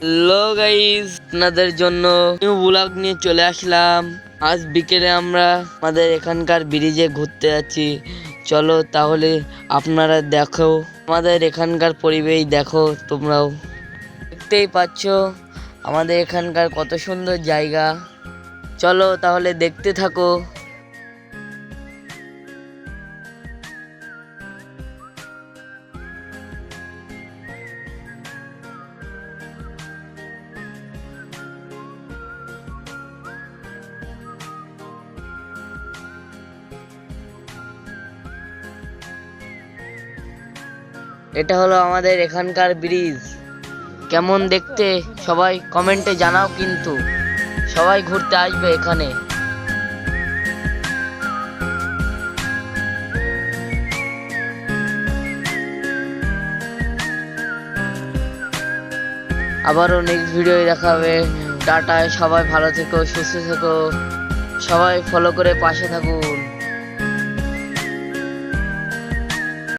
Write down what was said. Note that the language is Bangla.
হ্যালো গাইস, আপনাদের জন্য নিউ ব্লগ নিয়ে চলে আসলাম। আজ বিকেলে আমরা আমাদের এখানকার ব্রিজে ঘুরতে যাচ্ছি। চলো তাহলে আপনারা দেখো, আমাদের এখানকার পরিবেশ দেখো। তোমরাও দেখতেই পাচ্ছ আমাদের এখানকার কত সুন্দর জায়গা। চলো তাহলে দেখতে থাকো। এটা হলো আমাদের এখানকার ব্রিজ। কেমন দেখতে সবাই কমেন্টে জানাও, কিন্তু সবাই ঘুরতে আসবে এখানে। আবারও নেক্সট ভিডিও দেখা হবে। টাটা, সবাই ভালো থেকো, সুস্থ থেকো, সবাই ফলো করে পাশে থাকুন।